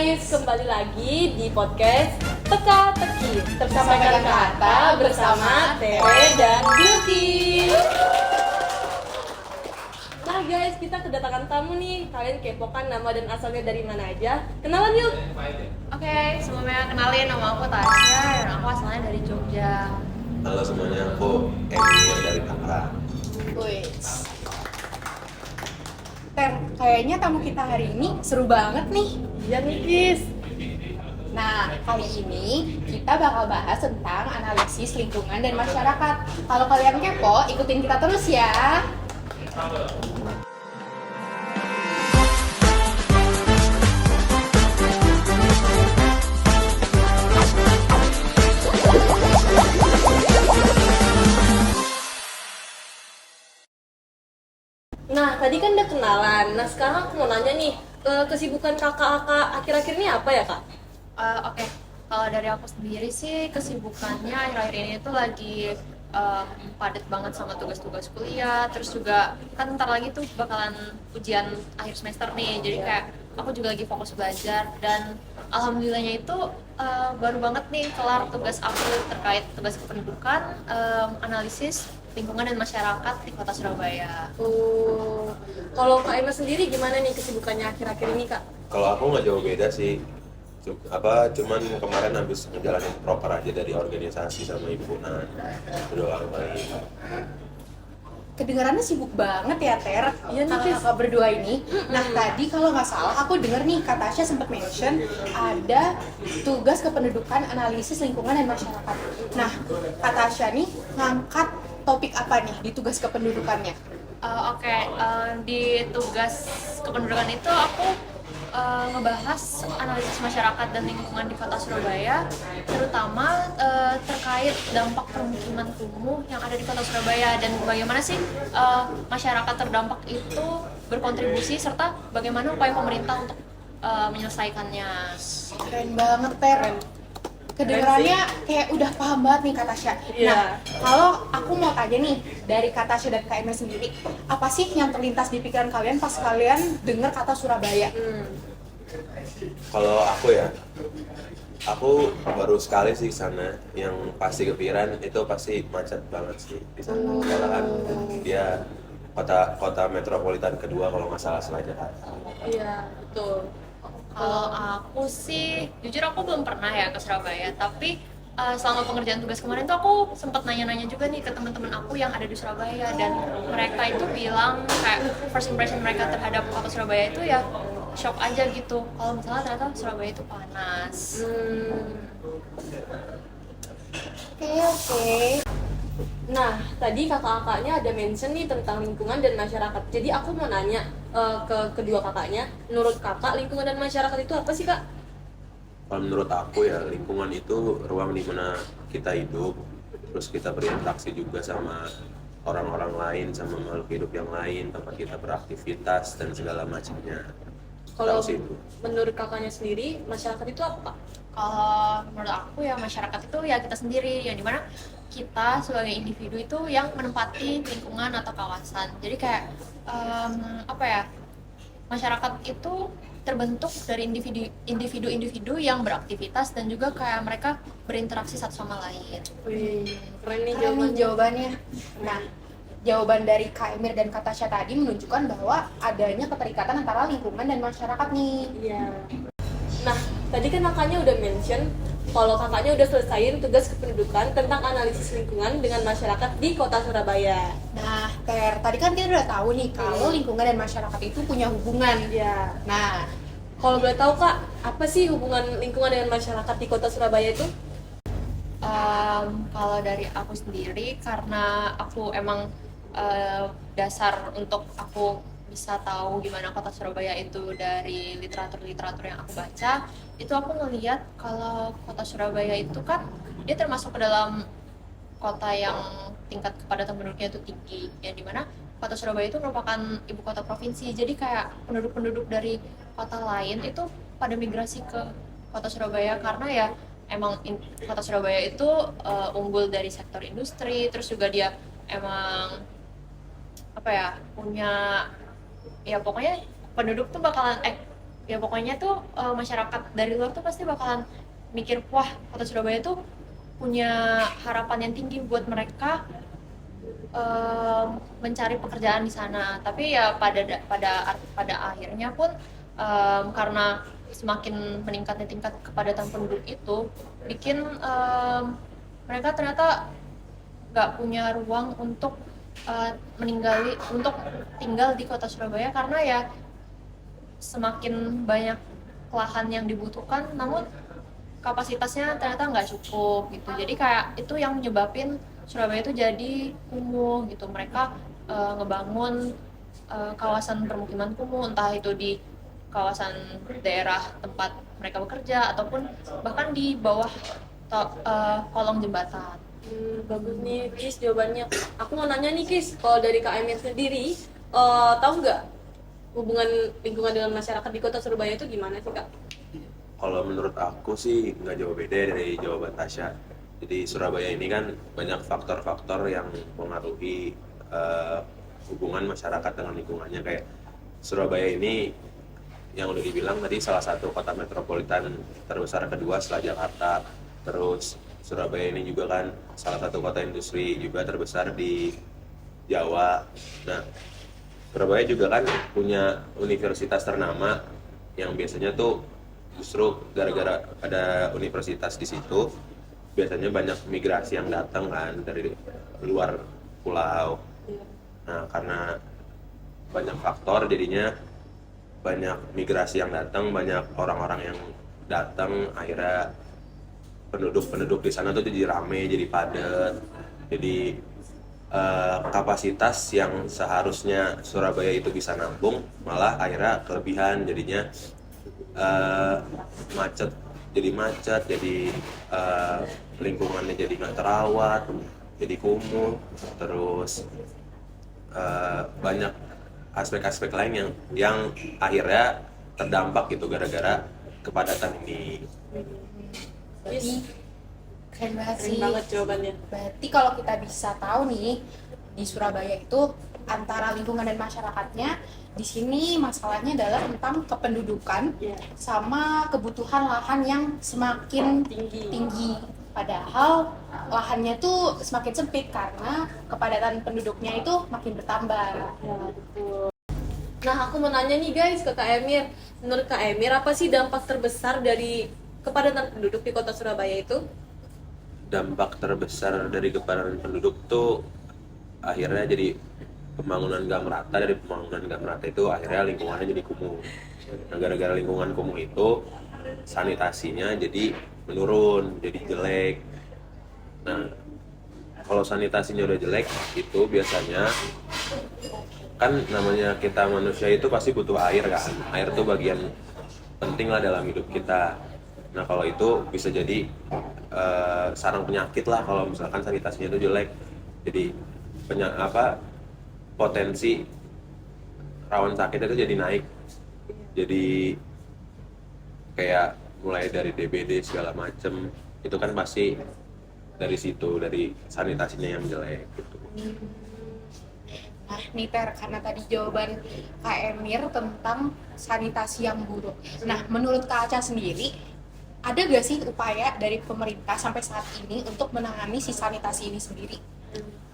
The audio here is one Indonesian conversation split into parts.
guys, kembali lagi di podcast Teka-teki bersama kata bersama Tere dan Beauty. Nah guys, kita kedatangan tamu nih. Kalian kepo kan nama dan asalnya dari mana aja? Kenalan yuk. Oke, sebelumnya kenalin, nama aku Tasya dan aku asalnya dari Jogja. Halo semuanya, aku Emir dari Tangerang. Wih, Ter, kayaknya tamu kita hari ini seru banget nih. Iya nih guys. Nah, kali ini kita bakal bahas tentang analisis lingkungan dan masyarakat. Kalau kalian kepo, ikutin kita terus ya. Nah, tadi kan udah kenalan. Nah, sekarang aku mau nanya nih, kesibukan kakak-kakak akhir-akhir ini apa ya, Kak? Oke, kalau dari aku sendiri sih kesibukannya akhir-akhir ini tuh lagi padat banget sama tugas-tugas kuliah. Terus juga kan ntar lagi tuh bakalan ujian akhir semester nih. Jadi kayak aku juga lagi fokus belajar dan alhamdulillahnya itu baru banget nih kelar tugas aku terkait tugas kependudukan, analisis lingkungan dan masyarakat di Kota Surabaya. Kalau Kak Emma sendiri gimana nih kesibukannya akhir-akhir ini, Kak? Kalau aku nggak jauh beda sih, cuman kemarin habis ngejalanin proper aja dari organisasi sama himpunan, berdoa baik. Kedengarannya sibuk banget ya, Ter. Iya nih, Tis. Kakak berdua ini. Nah, tadi kalau nggak salah aku denger nih, Kak Tasya sempat mention ada tugas kependudukan analisis lingkungan dan masyarakat. Nah, Kak Tasya nih ngangkat topik apa nih di tugas kependudukannya? Oke, di tugas kependudukan itu aku ngebahas analisis masyarakat dan lingkungan di Kota Surabaya, terutama terkait dampak permukiman kumuh yang ada di Kota Surabaya dan bagaimana sih masyarakat terdampak itu berkontribusi serta bagaimana upaya pemerintah untuk menyelesaikannya. Keren banget, Ter. Kedengarannya kayak udah paham banget nih Kak Tasya. Iya. Nah, kalau aku mau tanya nih dari Kak Tasya dan Kak Emma sendiri, apa sih yang terlintas di pikiran kalian pas kalian dengar kata Surabaya? Kalau aku baru sekali sih sana. Yang pasti kepikiran itu pasti macet banget sih di sana. Karena kan dia kota metropolitan kedua kalau nggak salah selain Jakarta. Iya, betul. Kalau aku sih, jujur aku belum pernah ya ke Surabaya, tapi selama pengerjaan tugas kemarin tuh aku sempat nanya-nanya juga nih ke teman-teman aku yang ada di Surabaya dan mereka itu bilang kayak first impression mereka terhadap kota Surabaya itu ya shock aja gitu. Kalau misalnya ternyata Surabaya itu panas. Oke. Nah, tadi kakak-kakaknya ada mention nih tentang lingkungan dan masyarakat. Jadi aku mau nanya ke kedua kakaknya, menurut kakak lingkungan dan masyarakat itu apa sih, Kak? Kalau menurut aku ya, lingkungan itu ruang di mana kita hidup, terus kita berinteraksi juga sama orang-orang lain, sama makhluk hidup yang lain, tempat kita beraktivitas dan segala macamnya. Kalau Tahu sih itu. menurut kakaknya sendiri, masyarakat itu apa, Kak? Kalau menurut aku ya masyarakat itu ya kita sendiri, yang dimana kita sebagai individu itu yang menempati lingkungan atau kawasan. Jadi kayak apa ya, masyarakat itu terbentuk dari individu-individu yang beraktivitas dan juga kayak mereka berinteraksi satu sama lain. Wih, keren nih Keren nih jawabannya. jawabannya. Nah, jawaban dari Kak Emir dan Kak Tasya tadi menunjukkan bahwa adanya keterikatan antara lingkungan dan masyarakat nih. Iya. Nah, tadi kan kakaknya udah mention kalau kakaknya udah selesaiin tugas kependudukan tentang analisis lingkungan dengan masyarakat di Kota Surabaya. Nah, Ter, tadi kan kita udah tahu nih kalau lingkungan dan masyarakat itu punya hubungan. Iya. Nah, Kalau boleh tahu, Kak, apa sih hubungan lingkungan dengan masyarakat di Kota Surabaya itu? Kalau dari aku sendiri, karena aku emang dasar untuk aku bisa tahu gimana kota Surabaya itu dari literatur-literatur yang aku baca, itu aku ngelihat kalau kota Surabaya itu kan dia termasuk ke dalam kota yang tingkat kepadatan penduduknya itu tinggi, yang dimana kota Surabaya itu merupakan ibu kota provinsi. Jadi kayak penduduk-penduduk dari kota lain itu pada migrasi ke kota Surabaya karena ya emang kota Surabaya itu unggul dari sektor industri, terus juga dia emang apa ya, punya ya pokoknya penduduk tuh bakalan ya pokoknya tuh masyarakat dari luar tuh pasti bakalan mikir, wah kota Surabaya tuh punya harapan yang tinggi buat mereka mencari pekerjaan di sana. Tapi ya pada akhirnya pun karena semakin meningkatnya tingkat kepadatan penduduk itu bikin mereka ternyata nggak punya ruang untuk untuk tinggal di kota Surabaya, karena ya semakin banyak lahan yang dibutuhkan namun kapasitasnya ternyata nggak cukup gitu. Jadi kayak itu yang menyebabin Surabaya itu jadi kumuh gitu. Mereka ngebangun kawasan permukiman kumuh, entah itu di kawasan daerah tempat mereka bekerja ataupun bahkan di bawah kolong jembatan. Bagus nih Kis jawabannya. Aku mau nanya nih Kis, kalau dari Kak Emir sendiri, tahu nggak hubungan lingkungan dengan masyarakat di kota Surabaya itu gimana sih Kak? Kalau menurut aku sih nggak jauh beda dari jawaban Tasya. Jadi Surabaya ini kan banyak faktor-faktor yang mengaruhi hubungan masyarakat dengan lingkungannya. Kayak Surabaya ini yang udah dibilang tadi salah satu kota metropolitan terbesar kedua setelah Jakarta. Terus Surabaya ini juga kan salah satu kota industri juga terbesar di Jawa. Nah, Surabaya juga kan punya universitas ternama yang biasanya tuh justru gara-gara ada universitas di situ biasanya banyak migrasi yang datang kan dari luar pulau. Nah, karena banyak faktor jadinya banyak migrasi yang datang, banyak orang-orang yang datang, akhirnya penduduk di sana tuh jadi rame, jadi padat. Jadi kapasitas yang seharusnya Surabaya itu bisa nampung malah akhirnya kelebihan, jadinya macet, jadi lingkungannya jadi nggak terawat, jadi kumuh, terus banyak aspek-aspek lain yang akhirnya terdampak gitu gara-gara kepadatan ini. Berarti keren banget Keren sih. banget jawabannya. Berarti kalau kita bisa tahu nih, di Surabaya itu antara lingkungan dan masyarakatnya, di sini masalahnya adalah tentang kependudukan Iya. sama kebutuhan lahan yang semakin tinggi. Padahal lahannya tuh semakin sempit karena kepadatan penduduknya itu makin bertambah. Ya, betul. Nah, aku mau nanya nih guys ke Kak Emir. Menurut Kak Emir, apa sih dampak terbesar dari kepadatan penduduk di kota Surabaya itu? Dampak terbesar dari kepadatan penduduk tuh akhirnya jadi pembangunan gak merata. Dari pembangunan gak merata itu akhirnya lingkungannya jadi kumuh. Nah, gara-gara lingkungan kumuh itu sanitasinya jadi menurun, jadi jelek. Nah, kalau sanitasinya udah jelek itu biasanya kan namanya kita manusia itu pasti butuh air kan. Air tuh bagian penting lah dalam hidup kita. Nah, kalau itu bisa jadi sarang penyakit lah kalau misalkan sanitasinya itu jelek. Jadi potensi rawan sakit itu jadi naik. Jadi kayak mulai dari DBD segala macem itu kan pasti dari situ, dari sanitasinya yang jelek gitu. Nah, nih Ter, karena tadi jawaban Kak Emir tentang sanitasi yang buruk. Nah, menurut Kak Aca sendiri, ada gak sih upaya dari pemerintah sampai saat ini untuk menangani si sanitasi ini sendiri?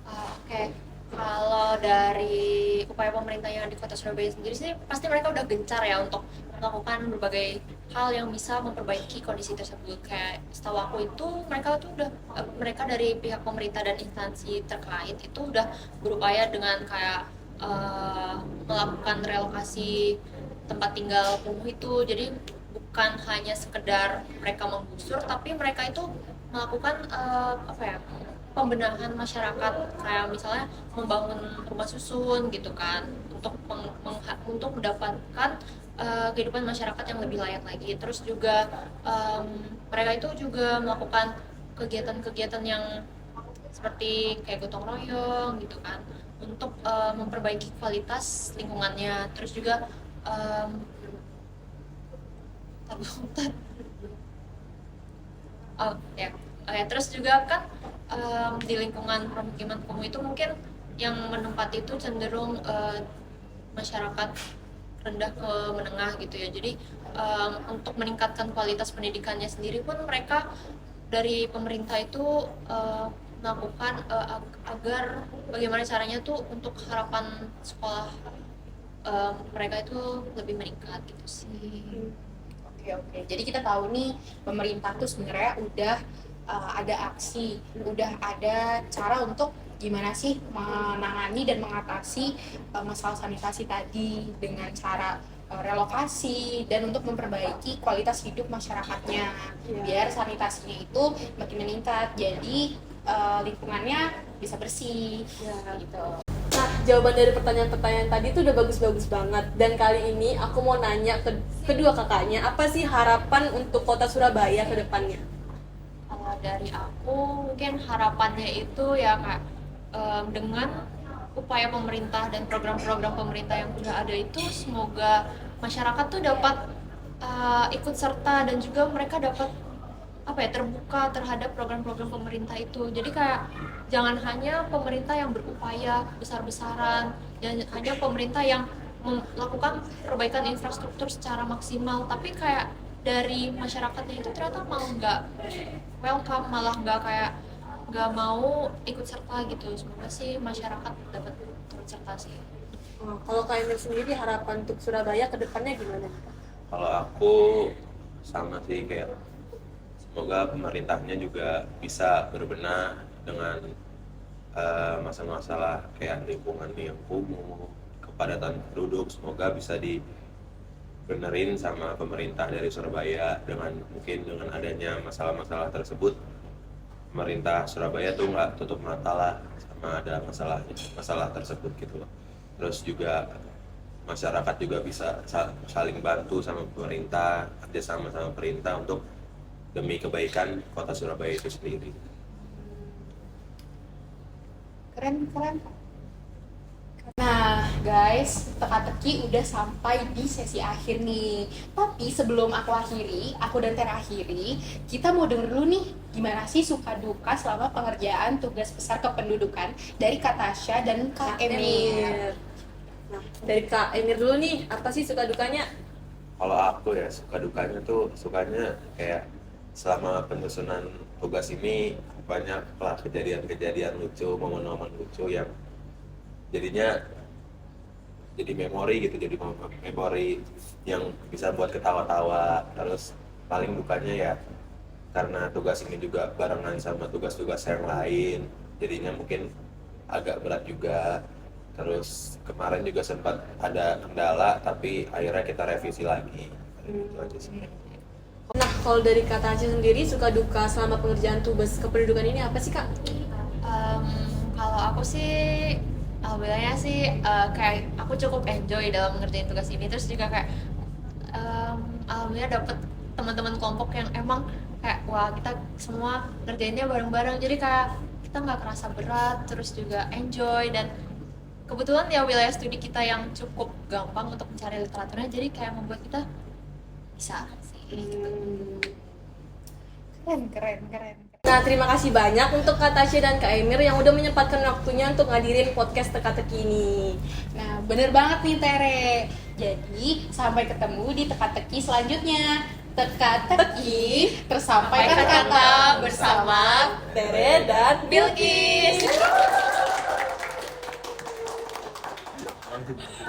Oke. Kalau dari upaya pemerintah yang di kota Surabaya sendiri sih pasti mereka udah gencar ya untuk melakukan berbagai hal yang bisa memperbaiki kondisi tersebut. Kayak setahu aku itu mereka dari pihak pemerintah dan instansi terkait itu udah berupaya dengan kayak melakukan relokasi tempat tinggal kumuh itu. Jadi bukan hanya sekedar mereka menggusur, tapi mereka itu melakukan pembenahan masyarakat, kayak misalnya membangun rumah susun gitu kan, untuk mendapatkan kehidupan masyarakat yang lebih layak lagi. Terus juga mereka itu juga melakukan kegiatan-kegiatan yang seperti kayak gotong royong gitu kan, untuk memperbaiki kualitas lingkungannya. Terus juga terus juga kan di lingkungan permukiman kumuh itu mungkin yang menempati itu cenderung masyarakat rendah ke menengah gitu ya. Jadi untuk meningkatkan kualitas pendidikannya sendiri pun mereka dari pemerintah itu melakukan agar bagaimana caranya tuh untuk harapan sekolah mereka itu lebih meningkat gitu sih. Oke. Jadi kita tahu nih pemerintah tuh sebenarnya udah ada aksi, udah ada cara untuk gimana sih menangani dan mengatasi masalah sanitasi tadi dengan cara relokasi dan untuk memperbaiki kualitas hidup masyarakatnya biar sanitasinya itu makin meningkat. Jadi lingkungannya bisa bersih gitu. Nah, jawaban dari pertanyaan-pertanyaan tadi tuh udah bagus-bagus banget. Dan kali ini aku mau nanya ke kedua kakaknya, apa sih harapan untuk kota Surabaya ke depannya? Kalau dari aku mungkin harapannya itu ya Kak, dengan upaya pemerintah dan program-program pemerintah yang udah ada itu semoga masyarakat tuh dapat ikut serta dan juga mereka dapat terbuka terhadap program-program pemerintah itu. Jadi kayak jangan hanya pemerintah yang berupaya besar-besaran, jangan hanya pemerintah yang melakukan perbaikan infrastruktur secara maksimal, tapi kayak dari masyarakatnya itu ternyata malah nggak welcome, malah nggak mau ikut serta gitu. Semoga sih masyarakat dapat ikut serta sih. Kalau Kak Emil sendiri harapan untuk Surabaya ke depannya gimana? Kalau aku sama sih, kayak semoga pemerintahnya juga bisa berbenah dengan masalah-masalah kayak lingkungan yang kumuh, kepadatan penduduk. Semoga bisa dibenerin sama pemerintah dari Surabaya. Mungkin dengan adanya masalah-masalah tersebut, pemerintah Surabaya tuh nggak tutup mata lah sama ada masalah tersebut gitu loh. Terus juga masyarakat juga bisa saling bantu sama pemerintah, kerjasama sama pemerintah untuk demi kebaikan kota Surabaya itu sendiri. Keren. Nah guys, teka-teki udah sampai di sesi akhir nih. Tapi sebelum aku dan Tera akhiri, kita mau denger dulu nih gimana sih suka duka selama pengerjaan tugas besar kependudukan dari Kak Tasya dan Kak Emir. Nah, dari Kak Emir dulu nih, apa sih suka dukanya? Kalau aku ya suka dukanya tuh, sukanya kayak selama penyusunan tugas ini banyaklah kejadian-kejadian lucu, momen-momen lucu yang jadinya jadi memori gitu, jadi memori yang bisa buat ketawa-tawa. Terus paling dukanya ya karena tugas ini juga barengan sama tugas-tugas yang lain, jadinya mungkin agak berat juga. Terus kemarin juga sempat ada kendala, tapi akhirnya kita revisi lagi. Itu aja sih. Nah, kalau dari Kak Tasya sendiri suka duka selama pengerjaan tugas kependudukan ini apa sih Kak? Kalau aku sih alhamdulillahnya sih kayak aku cukup enjoy dalam mengerjain tugas ini. Terus juga kayak alhamdulillah dapet teman-teman kelompok yang emang kayak wah kita semua ngerjainnya bareng-bareng, jadi kayak kita nggak kerasa berat, terus juga enjoy. Dan kebetulan ya wilayah studi kita yang cukup gampang untuk mencari literaturnya, jadi kayak membuat kita bisa sih. Keren. Nah, terima kasih banyak untuk Kak Tasya dan Kak Emir yang udah menyempatkan waktunya untuk ngadirin podcast Teka-teki ini. Nah, bener banget nih Tere. Jadi, sampai ketemu di teka-teki selanjutnya. Teka-teki tersampaikan kata bersama Tere dan Bilqis. Mantap.